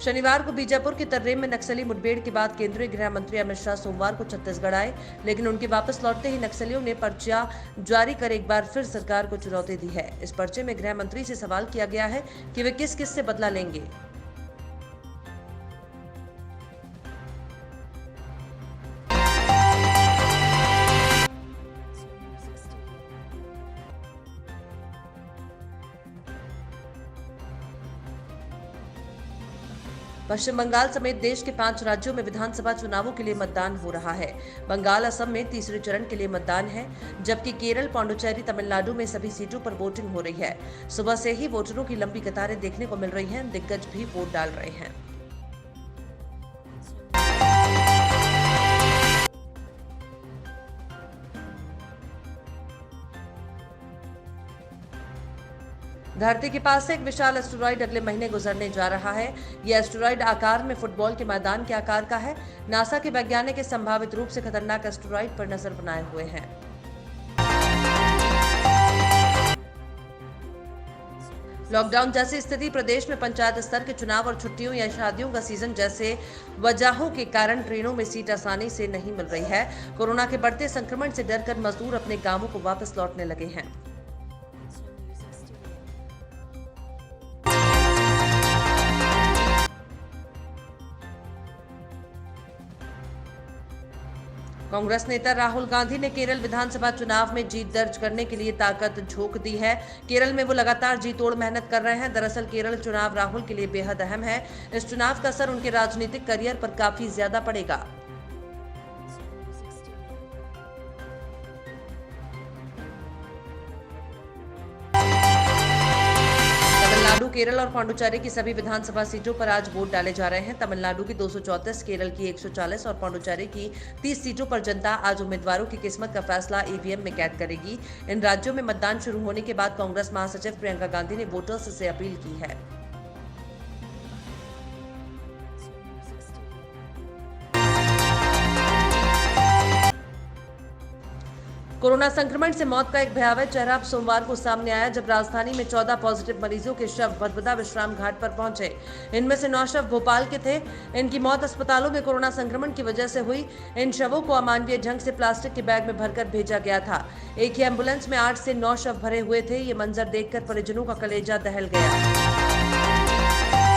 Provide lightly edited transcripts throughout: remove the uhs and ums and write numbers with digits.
शनिवार को बीजापुर के तर्रेम में नक्सली मुठभेड़ के बाद केंद्रीय गृह मंत्री अमित शाह सोमवार को छत्तीसगढ़ आए, लेकिन उनके वापस लौटते ही नक्सलियों ने पर्चा जारी कर एक बार फिर सरकार को चुनौती दी है। इस पर्चे में गृह मंत्री से सवाल किया गया है कि वे किस किस से बदला लेंगे। पश्चिम बंगाल समेत देश के 5 राज्यों में विधानसभा चुनावों के लिए मतदान हो रहा है। बंगाल, असम में तीसरे चरण के लिए मतदान है, जबकि केरल, पांडुचेरी, तमिलनाडु में सभी सीटों पर वोटिंग हो रही है। सुबह से ही वोटरों की लंबी कतारें देखने को मिल रही हैं। दिग्गज भी वोट डाल रहे हैं। धरती के पास से एक विशाल एस्टेरॉयड अगले महीने गुजरने जा रहा है। यह एस्टेरॉयड आकार में फुटबॉल के मैदान के आकार का है। नासा के वैज्ञानिक इस संभावित रूप से खतरनाक एस्टेरॉयड पर नजर बनाए हुए हैं। लॉकडाउन जैसी स्थिति, प्रदेश में पंचायत स्तर के चुनाव और छुट्टियों या शादियों का सीजन जैसे वजहों के कारण ट्रेनों में सीट आसानी से नहीं मिल रही है। कोरोना के बढ़ते संक्रमण से डरकर मजदूर अपने गांवों को वापस लौटने लगे हैं। कांग्रेस नेता राहुल गांधी ने केरल विधानसभा चुनाव में जीत दर्ज करने के लिए ताकत झोंक दी है। केरल में वो लगातार जी तोड़ मेहनत कर रहे हैं। दरअसल केरल चुनाव राहुल के लिए बेहद अहम है। इस चुनाव का असर उनके राजनीतिक करियर पर काफी ज्यादा पड़ेगा। तमिलनाडु, केरल और पांडुचेरी की सभी विधानसभा सीटों पर आज वोट डाले जा रहे हैं। तमिलनाडु की 234, केरल की 140 और पांडुचेरी की 30 सीटों पर जनता आज उम्मीदवारों की किस्मत का फैसला ईवीएम में कैद करेगी। इन राज्यों में मतदान शुरू होने के बाद कांग्रेस महासचिव प्रियंका गांधी ने वोटर्स से अपील की है। कोरोना संक्रमण से मौत का एक भयावह चेहरा सोमवार को सामने आया, जब राजधानी में 14 पॉजिटिव मरीजों के शव भदभदा विश्राम घाट पर पहुंचे। इनमें से 9 शव भोपाल के थे। इनकी मौत अस्पतालों में कोरोना संक्रमण की वजह से हुई। इन शवों को अमानवीय ढंग से प्लास्टिक के बैग में भरकर भेजा गया था। एक ही एम्बुलेंस में 8 से 9 शव भरे हुए थे। ये मंजर देखकर परिजनों का कलेजा दहल गया।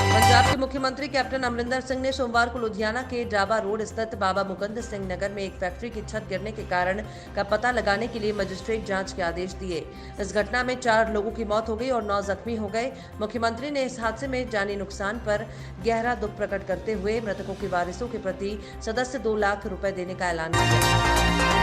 पंजाब के मुख्यमंत्री कैप्टन अमरिंदर सिंह ने सोमवार को लुधियाना के डाबा रोड स्थित बाबा मुकुंद सिंह नगर में एक फैक्ट्री की छत गिरने के कारण का पता लगाने के लिए मजिस्ट्रेट जांच के आदेश दिए। इस घटना में 4 लोगों की मौत हो गई और 9 जख्मी हो गए। मुख्यमंत्री ने इस हादसे में जानी नुकसान पर गहरा दुख प्रकट करते हुए मृतकों के वारिसों के प्रति सदस्य 2 लाख रुपए देने का ऐलान किया।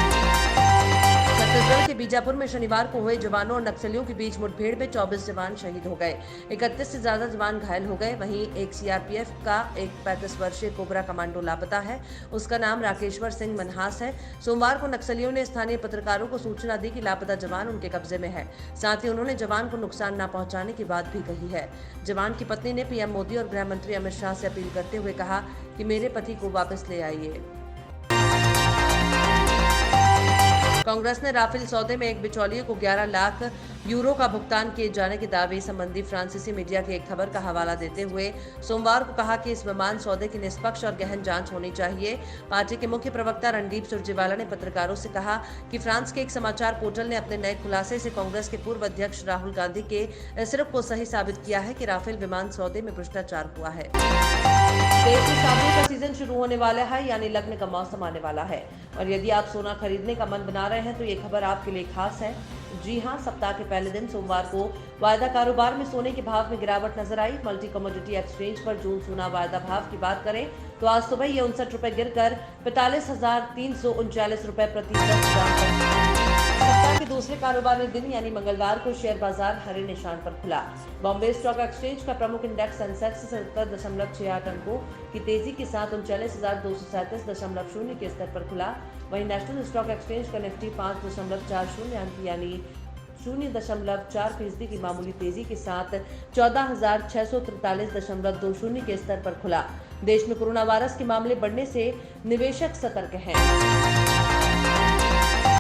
छत्तीसगढ़ के बीजापुर में शनिवार को हुए जवानों और नक्सलियों के बीच मुठभेड़ में 24 जवान शहीद हो गए। 31 से ज्यादा जवान घायल हो गए। वहीं एक सीआरपीएफ का एक 35 वर्षीय कोबरा कमांडो लापता है। उसका नाम राकेश्वर सिंह मनहास है। सोमवार को नक्सलियों ने स्थानीय पत्रकारों को सूचना दी कि लापता जवान उनके कब्जे में है। साथ ही उन्होंने जवान को नुकसान न पहुंचाने की बात भी कही है। जवान की पत्नी ने पीएम मोदी और गृह मंत्री अमित शाह से अपील करते हुए कहा कि मेरे पति को वापस ले आइए। कांग्रेस ने राफेल सौदे में एक बिचौलिए को 11 लाख यूरो का भुगतान किए जाने के दावे संबंधी फ्रांसीसी मीडिया की एक खबर का हवाला देते हुए सोमवार को कहा कि इस विमान सौदे की निष्पक्ष और गहन जांच होनी चाहिए। पार्टी के मुख्य प्रवक्ता रणदीप सुरजेवाला ने पत्रकारों से कहा कि फ्रांस के एक समाचार पोर्टल ने अपने नए खुलासे से कांग्रेस के पूर्व अध्यक्ष राहुल गांधी के इस आरोप को सही साबित किया है कि राफेल विमान सौदे में भ्रष्टाचार हुआ है। देश में शादियों का सीजन शुरू होने वाला है, यानी लग्न का मौसम आने वाला है। और यदि आप सोना खरीदने का मन बना रहे हैं तो ये खबर आपके लिए खास है। जी हां, सप्ताह के पहले दिन सोमवार को वायदा कारोबार में सोने के भाव में गिरावट नजर आई। मल्टी कमोडिटी एक्सचेंज पर जून सोना वायदा भाव की बात करें तो आज सुबह ये 59 रुपए गिरकर 45,339 रुपए प्रति 10 ग्राम पर। सप्ताह के दूसरे कारोबारी दिन यानी मंगलवार को शेयर बाजार हरे निशान पर खुला। बॉम्बे स्टॉक एक्सचेंज का प्रमुख इंडेक्स सेंसेक्स 70.68 अंकों की तेजी के साथ 39,237.0 के स्तर पर खुला। वहीं नेशनल स्टॉक एक्सचेंज का निफ्टी 5.40 अंक यानी 0.4% की मामूली तेजी के साथ 14,643.20 के स्तर पर खुला। देश में कोरोना वायरस के मामले बढ़ने से निवेशक सतर्क हैं।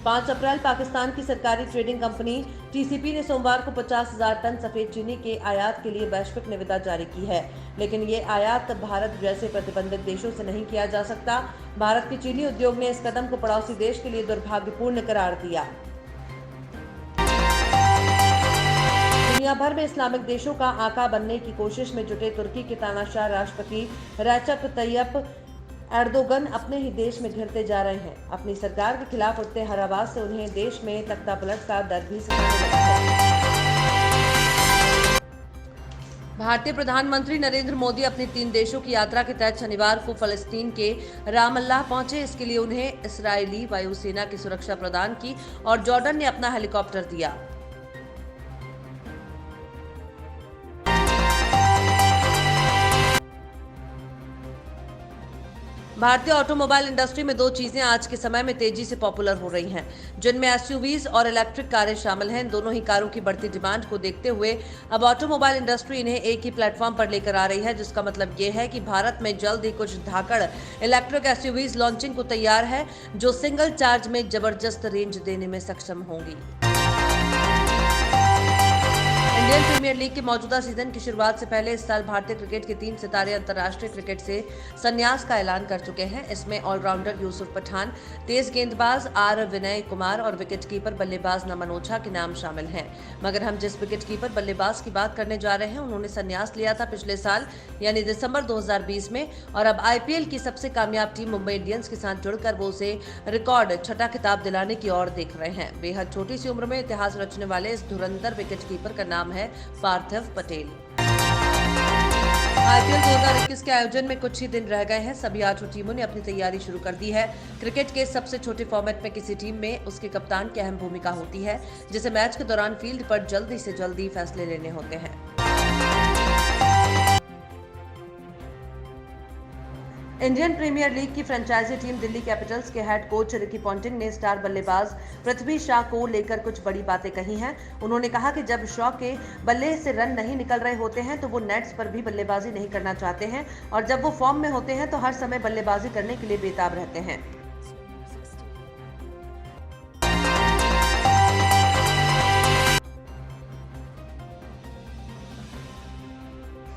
5 अप्रैल पाकिस्तान की सरकारी ट्रेडिंग कंपनी टीसीपी ने सोमवार को 50,000 टन सफेद चीनी के आयात के लिए वैश्विक निविदा जारी की है, लेकिन ये आयात भारत जैसे प्रतिबंधित देशों से नहीं किया जा सकता। भारत के चीनी उद्योग ने इस कदम को पड़ोसी देश के लिए दुर्भाग्यपूर्ण करार दिया। दुनिया भर में इस्लामिक देशों का आका बनने की कोशिश में जुटे तुर्की के तानाशाह राष्ट्रपति रेचेप तय्यप एर्दोगन अपने ही देश में घिरते जा रहे हैं। अपनी सरकार के खिलाफ उठते हर आवाज से उन्हें देश में तख्तापलट का डर भी सताने लगा है। भारतीय प्रधानमंत्री नरेंद्र मोदी अपनी 3 देशों की यात्रा के तहत शनिवार को फलस्तीन के रामल्लाह पहुंचे। इसके लिए उन्हें इस्राएली वायुसेना की सुरक्षा प्रदान की और जॉर्डन ने अपना हेलीकॉप्टर दिया। भारतीय ऑटोमोबाइल इंडस्ट्री में 2 चीजें आज के समय में तेजी से पॉपुलर हो रही हैं, जिनमें एसयूवीज और इलेक्ट्रिक कारें शामिल हैं। दोनों ही कारों की बढ़ती डिमांड को देखते हुए अब ऑटोमोबाइल इंडस्ट्री इन्हें एक ही प्लेटफॉर्म पर लेकर आ रही है, जिसका मतलब ये है कि भारत में जल्द ही कुछ धाकड़ इलेक्ट्रिक एसयूवीज लॉन्चिंग को तैयार है, जो सिंगल चार्ज में जबरदस्त रेंज देने में सक्षम होंगी। इंडियन प्रीमियर लीग के मौजूदा सीजन की शुरुआत से पहले इस साल भारतीय क्रिकेट के 3 सितारे अंतर्राष्ट्रीय क्रिकेट से संन्यास का ऐलान कर चुके हैं। इसमें ऑलराउंडर यूसुफ पठान, तेज गेंदबाज आर विनय कुमार और विकेटकीपर बल्लेबाज नमन ओझा के नाम शामिल हैं। मगर हम जिस विकेटकीपर बल्लेबाज की बात करने जा रहे हैं, उन्होंने संन्यास लिया था पिछले साल यानी दिसंबर 2020 में, और अब आईपीएल की सबसे कामयाब टीम मुंबई इंडियंस के साथ जुड़कर वो उसे रिकॉर्ड 6ठा खिताब दिलाने की ओर देख रहे हैं। बेहद छोटी सी उम्र में इतिहास रचने वाले इस धुरंधर विकेटकीपर का नाम है पार्थिव पटेल। आईपीएल 2021 के आयोजन में कुछ ही दिन रह गए हैं। सभी 8 टीमों ने अपनी तैयारी शुरू कर दी है। क्रिकेट के सबसे छोटे फॉर्मेट में किसी टीम में उसके कप्तान की अहम भूमिका होती है, जिसे मैच के दौरान फील्ड पर जल्दी से जल्दी फैसले लेने होते हैं। इंडियन प्रीमियर लीग की फ्रेंचाइजी टीम दिल्ली कैपिटल्स के हेड कोच रिकी पॉन्टिंग ने स्टार बल्लेबाज पृथ्वी शॉ को लेकर कुछ बड़ी बातें कही हैं। उन्होंने कहा कि जब शॉ के बल्ले से रन नहीं निकल रहे होते हैं तो वो नेट्स पर भी बल्लेबाजी नहीं करना चाहते हैं, और जब वो फॉर्म में होते हैं तो हर समय बल्लेबाजी करने के लिए बेताब रहते हैं।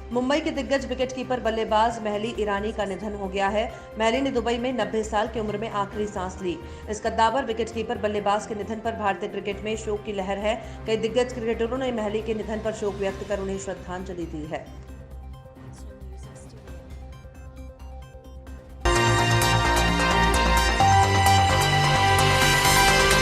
मुंबई के दिग्गज विकेटकीपर बल्लेबाज महली ईरानी का निधन हो गया है। महली ने दुबई में 90 साल की उम्र में आखिरी सांस ली। इस कद्दावर विकेटकीपर बल्लेबाज के निधन पर भारतीय क्रिकेट में शोक की लहर है। कई दिग्गज क्रिकेटरों ने महली के निधन पर शोक व्यक्त कर उन्हें श्रद्धांजलि दी है।